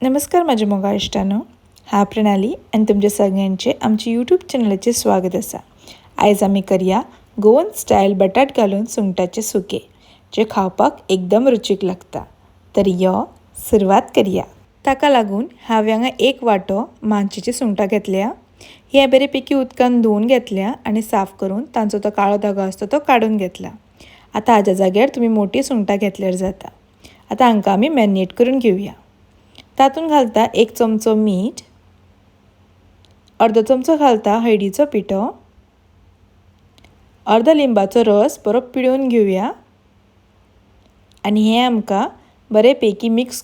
नमस्कार माझ्या मोगा इश्टानो, हांव प्रणाली आनी तुमच्या सगळ्यांचे आमच्या यूट्यूब चॅनलाचेर स्वागत आसा। आयज आमी करया गोवन स्टायल बटाट घालून सुंगटाचे सुके, जे खावपाक एकदम रुचीक लागता। तर यो सुरवात करया। ताका लागून हांव हांगा 1 वांटो मानशेची सुंगटां घेतल्या। हे बरे पैकी उदकान धुवन घेतल्या आनी साफ करून तांचो तो काळो धागो आसता तो काडून घेतला। आता हाच्या जाग्यार तुमी मोठी सुंगटां घेतल्यार जाता। आता हांकां आमी मॅरिनेट करून घेवया। तातून घालता 1 चमचो मीठ, अर्दो चमचो घालता हळदीचो पिठो, अर्दो लिंबाचो रस बरो पिळून घेवया आनी हे आमकां बरे पैकी मिक्स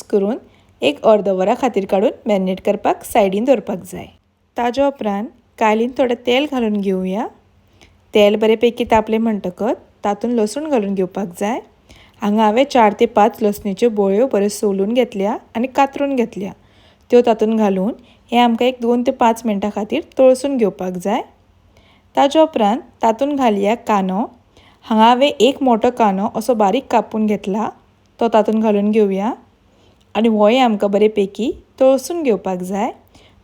करून एक अर्द वरा खातीर काडून मॅरिनेट करपाक सायडीन दवरपाक जाय। ताज्या उपरांत कायलीन थोडें तेल घालून घेवया। तेल बरे पैकी तापलें म्हणटकच तातून लसूण घालून घेवपाक जाय। हांगा हांवें 4 ते 5 लसणीच्यो बोळ्यो बऱ्यो सोलून घेतल्या आनी कातरून घेतल्या। त्यो तातून घालून हे आमकां एक 2 ते 5 मिनटां खातीर तळसून घेवपाक जाय। ताज्या उपरांत तातून घालया कांदो। हांगा हांवें 1 मोठो कांदो असो बारीक कापून घेतला, तो तातून घालून घेवया आनी होय आमकां बरे पैकी तळसून घेवपाक जाय।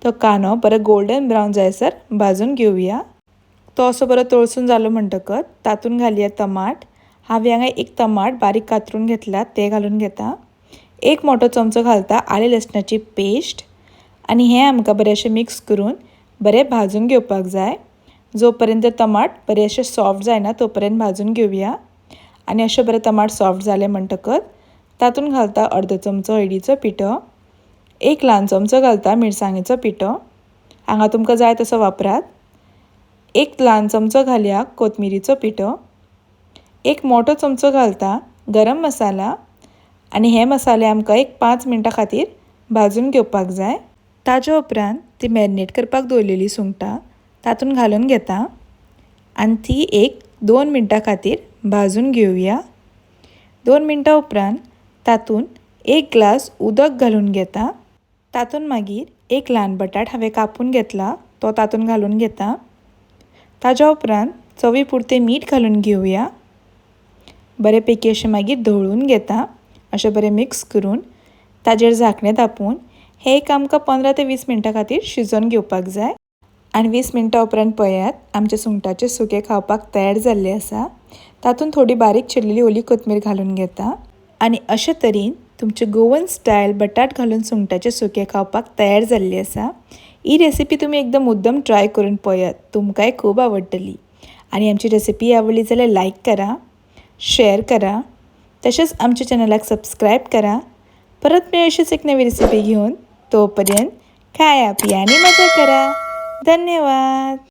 तो कांदो बरो गोल्डन ब्रावन जायसर भाजून घेवया। तो असो बरो तळसून जालो म्हणटकच तातून घालया टमाट। हांवें हांगा 1 टमाट बारीक कातरून घेतला, ते घालून घेता। 1 मोठो चमचो घालता आले लसणाची पेस्ट आनी हे आमकां बरें अशें मिक्स करून बरें भाजून घेवपाक जाय। जो पर्यंत टमाट बरें अशें सॉफ्ट जायना तो पर्यंत भाजून घेवया आनी अशें बरें टमाट सॉफ्ट जालें म्हणटकच तातून घालता अर्दो चमचो हळदीचो पिठो, 1 ल्हान चमचो घालता मिरसांगेचो पिठो। हांगा तुमकां जाय तसो वापरात। 1 ल्हान चमचो घालया कोथमिरीचो पिठो, 1 मोठो चमचो घालता गरम मसाला आनी हे मसाले आमकां एक 5 मिनटां खातीर भाजून घेवपाक जाय। ताज्या उपरांत ती मॅरिनेट करपाक दवरलेली सुंगटां तातून घालून घेता आनी ती एक 2 मिनटां खातीर भाजून घेवया। 2 मिनटां उपरांत तातून 1 ग्लास उदक घालून घेता। तातून मागीर 1 ल्हान बटाट हांवें कापून घेतला, तो तातून घालून घेता। ताज्या उपरांत चवी पुरतें मीठ घालून घेवया। बरे पैकी अशें मागीर धवळून घेता, अशें बरें मिक्स करून ताजेर झांकणें धापून हे एक आमकां 15 ते 20 मिनटां खातीर शिजोवन घेवपाक जाय। आनी 20 मिनटां उपरांत पळयात आमचे सुंगटाचे सुके खावपाक तयार जाल्ले आसा। तातून थोडी बारीक चिरलेली ओली कोथमीर घालून घेता आनी अशे तरेन तुमचे गोवन स्टायल बटाट घालून सुंगटाचे सुके खावपाक तयार जाल्ले आसा। ही रेसिपी तुमी एकदम मुद्दम ट्राय करून पळयात, तुमकांय खूब आवडटली। आनी आमची रेसिपी आवडली जाल्यार लायक करा, शेअर करा, तशेंच आमच्या चॅनलाक सबस्क्रायब करा। परत मेळूं अशीच एक नवी रेसिपी घेऊन, तोपर्यंत खाया पिया आनी मजा करा। धन्यवाद।